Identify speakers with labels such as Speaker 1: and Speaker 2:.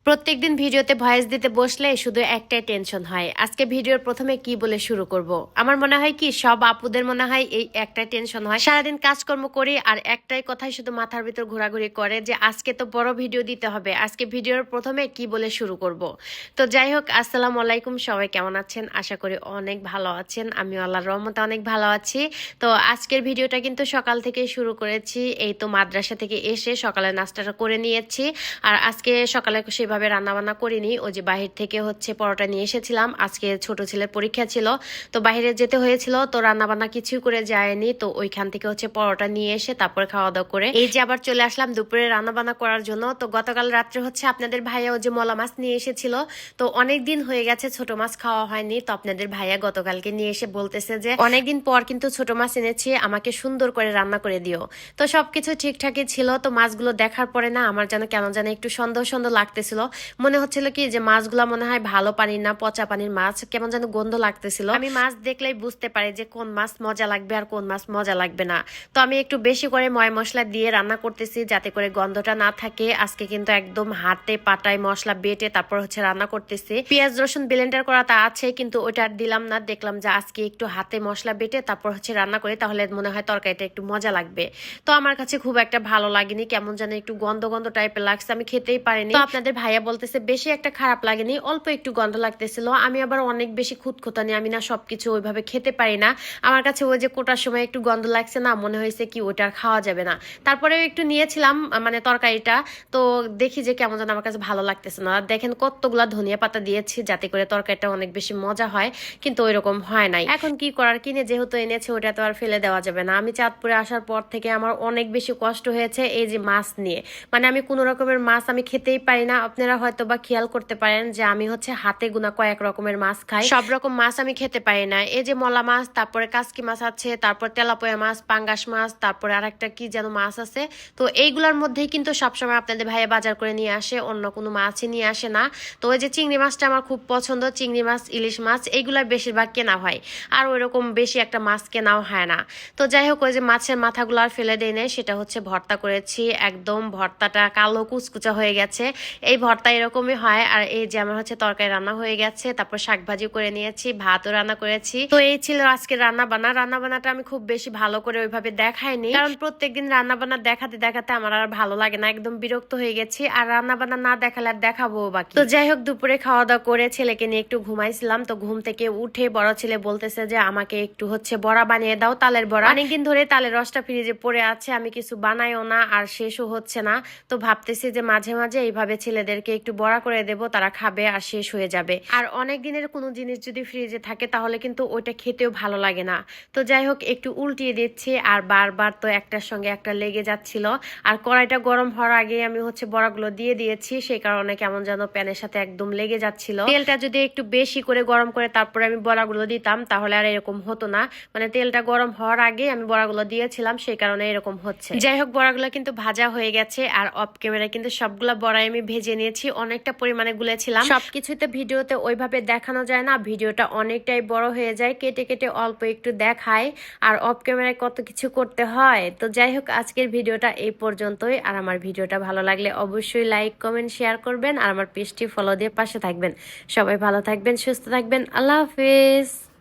Speaker 1: প্রত্যেকদিন ভিডিওতে ভয়েস দিতে বসলে শুধু একটাই টেনশন হয়, আজকে ভিডিওর প্রথমে কি বলে শুরু করব। আমার মনে হয় কি সব আপুদের মনে হয় এই একটাই টেনশন হয়, সারাদিন কাজকর্ম করি আর একটাই কথাই শুধু মাথার ভিতর ঘোরাঘুরি করে যে আজকে তো বড় ভিডিও দিতে হবে, আজকে ভিডিওর প্রথমে কি বলে শুরু করব। তো যাই হোক, আসসালামু আলাইকুম, সবাই কেমন আছেন? আশা করি অনেক ভালো আছেন। আমি আল্লাহর রহমতে অনেক ভালো আছি। তো আজকের ভিডিওটা কিন্তু সকাল থেকে শুরু করেছি, এই তো মাদ্রাসা থেকে এসে সকালে নাস্তাটা করে নিয়েছি। আর আজকে সকালে সেভাবে রান্না বান্না করিনি, ওই যে বাহির থেকে পরোটা নিয়ে এসেছিলাম, আজকে ছোট ছেলের পরীক্ষা ছিল তো বাইরে যেতে হয়েছিল, তো রান্না বান্না কিছুই করে যায়নি, তো ওইখান থেকে পরোটা নিয়ে এসে তারপরে খাওয়া দাওয়া করে এই যে আবার চলে আসলাম দুপুরে রান্না বান্না করার জন্য। তো গতকাল রাত্রে আপনাদের ভাইয়া ওই যে মলা মাছ নিয়ে এসেছিল, তো অনেক দিন হয়ে গেছে ছোট মাছ খাওয়া হয়নি, তো আপনাদের ভাইয়া গতকালকে নিয়ে এসে বলতেছে যে অনেকদিন পর কিন্তু ছোট মাছ এনেছি, আমাকে সুন্দর করে রান্না করে দিও। তো সবকিছু ঠিকঠাকই ছিল, তো মাছগুলো দেখার পরে না আমার যেন কেমন যেন একটু সন্দেহ সন্দেহ লাগতেছিল। মনে হচ্ছিল কি যে মাছগুলা মনে হয় ভালো পানির না পচা পানির মাছ, কেমন যেন গন্ধ লাগতেছিল। আমি মাছ দেখলেই বুঝতে পারি যে কোন মাছ মজা লাগবে আর কোন মাছ মজা লাগবে না। তো আমি একটু বেশি করে ময় মশলা দিয়ে রান্না করতেছি যাতে করে গন্ধটা না থাকে। আজকে কিন্তু একদম হাতে পাটায় মশলা বেটে তারপর রান্না করতেছি। পেঁয়াজ রসুন ব্লেন্ডার করা তা আছে, কিন্তু ওটা আর দিলাম না, দেখলাম যে আজকে একটু হাতে মশলা বেটে তারপর রান্না করি, তাহলে মনে হয় তরকারিটা একটু মজা লাগবে। তো আমার কাছে খুব একটা ভালো লাগেনি, কেমন যেন একটু গন্ধ গন্ধ টাইপের লাগছে, আমি খেতেই পারিনি। তো আপনাদের ভাইয়া বলতেছে বেশি একটা খারাপ লাগেনি, অল্প একটু গন্ধ লাগতেছিল। আমি আবার অনেক বেশি খুঁতখুঁতানি, আমি না সবকিছু ওইভাবে খেতে পারি না। আমার কাছে ওই যে কোটার সময় একটু গন্ধ লাগছে না, মনে হয়েছে কি ওইটা আর খাওয়া যাবে না। তারপরে একটু নিয়েছিলাম মানে তরকারিটা, তো দেখি যে কেমন যেন আমার কাছে ভালো লাগতেছে না। দেখেন কতগুলা ধনিয়া পাতা দিয়েছি যাতে করে তরকারিটা অনেক বেশি মজা হয়, কিন্তু ওইরকম হয় নাই। এখন কি করার, কিনে যেহেতু এনেছে ওটা তো আর ফেলে দেওয়া যাবে না। আমি চাঁদপুরে আসার পর থেকে আমার অনেক বেশি কষ্ট হয়েছে এই যে মাছ নিয়ে, মানে আমি কোনো রকমের মাছ আমি খেতেই পারি না। আপনারা হয়তো বা খেয়াল করতে পারেন যে আমি হাতে গোনা কয়েক রকমের মাছ খাই, সব রকম মাছ আমি খেতে পারি না। এই যে মলা মাছ, তারপরে কাসকি মাছ আছে, তারপর তেলাপয়া মাছ, পাঙ্গাস মাছ, তারপরে আর একটা কি যেন মাছ আছে। তো এইগুলোর মধ্যেই কিন্তু সবসময় আপনাদের ভাইয়া বাজার করে নিয়ে আসে, অন্য কোনো মাছই নিয়ে আসে না। তো ওই যে চিংড়ি মাছটা আমার খুব পছন্দ, চিংড়ি মাছ ইলিশ মাছ এইগুলা বেশিরভাগ কেনা হয়, আর ওইরকম বেশি একটা মাছ কেনাও হয় না। তো যাই হোক, ওই যে মাছের মাথাগুলো আর ফেলে দেয় নাই, সেটা ভর্তা করেছি। একদম ভর্তাটা কালো কুচকুচা হয়ে গেছে, এই ভর্তা এরকমই হয়। আর এই যে আমার তরকারি রান্না হয়ে গেছে, তারপর শাকভাজি করে নিয়েছি, ভাতও রান্না করেছি। তো এই ছিল আজকে রান্না বান্না। রান্না বান্নাটা আমি খুব বেশি ভালো করে ওইভাবে দেখাইনি, কারণ প্রত্যেকদিন রান্না বান্না দেখাতে দেখাতে আমার আর ভালো লাগে না, একদম বিরক্ত হয়ে গেছি। আর রান্না বান্না না দেখালে আর দেখাবো বাকি। তো যাই হোক, দুপুরে খাওয়া দাওয়া করে ছেলেকে নিয়ে একটু ঘুমাইছিলাম। তো ঘুম থেকে উঠে বড় ছেলে বলতেছে যে আমাকে একটু বড়া বানিয়ে দাও, তালের বড়া। অনেকদিন ধরে তালের রসটা ফ্রিজে পড়ে আছে, আমি কিছু বানাইও না আর শেষও হচ্ছে না। তো ভাবতেছি যে মাঝে মাঝে এইভাবে ছেলেদেরকে একটু বড়া করে দেব, তারা খাবে আর শেষ হয়ে যাবে। আর অনেক দিনের কোনো জিনিস যদি ফ্রিজে থাকে তাহলে কিন্তু ওইটা খেতেও ভালো লাগে না। তো যাই হোক, একটু উল্টিয়ে দিচ্ছি আর বারবার তো একটার সঙ্গে একটা লেগে যাচ্ছিল। আর কড়াইটা গরম হওয়ার আগে আমি বড়াগুলো দিয়ে দিয়েছি, সেই কারণে কেমন যেন প্যানের সাথে একদম লেগে যাচ্ছিল। তেলটা যদি একটু বেশি করে গরম করে তারপরে আমি বড়াগুলো দিতাম তাহলে আর এরকম হতো না, মানে তেলটা গরম হওয়ার আগে আমি বড়াগুলো দিয়েছিলাম, সেই কারণে এরকম হচ্ছে। যাই হোক, বড়াগুলো কিন্তু ভাজা হয়ে গেছে আর অফ ক্যামেরায় কিন্তু সবগুলা বড়াই আমি ভেজে নিয়েছি, অনেকটা পরিমাণে গুলেছিলাম। সবকিছুতে ভিডিওতে ওইভাবে দেখানো যায় না, ভিডিওটা অনেকটাই বড় হয়ে যায়, কেটে কেটে অল্প একটু দেখায়, আর অফ ক্যামেরায় কত কিছু করতে হয়। তো যাই হোক, আজকের ভিডিওটা এই পর্যন্তই। আর আমার ভিডিওটা ভালো লাগলে অবশ্যই লাইক কমেন্ট শেয়ার করবেন, আর আমার পেজটি ফলো দিয়ে পাশে থাকবেন। সবাই ভালো থাকবেন, সুস্থ থাকবেন, আল্লাহ হাফিজ।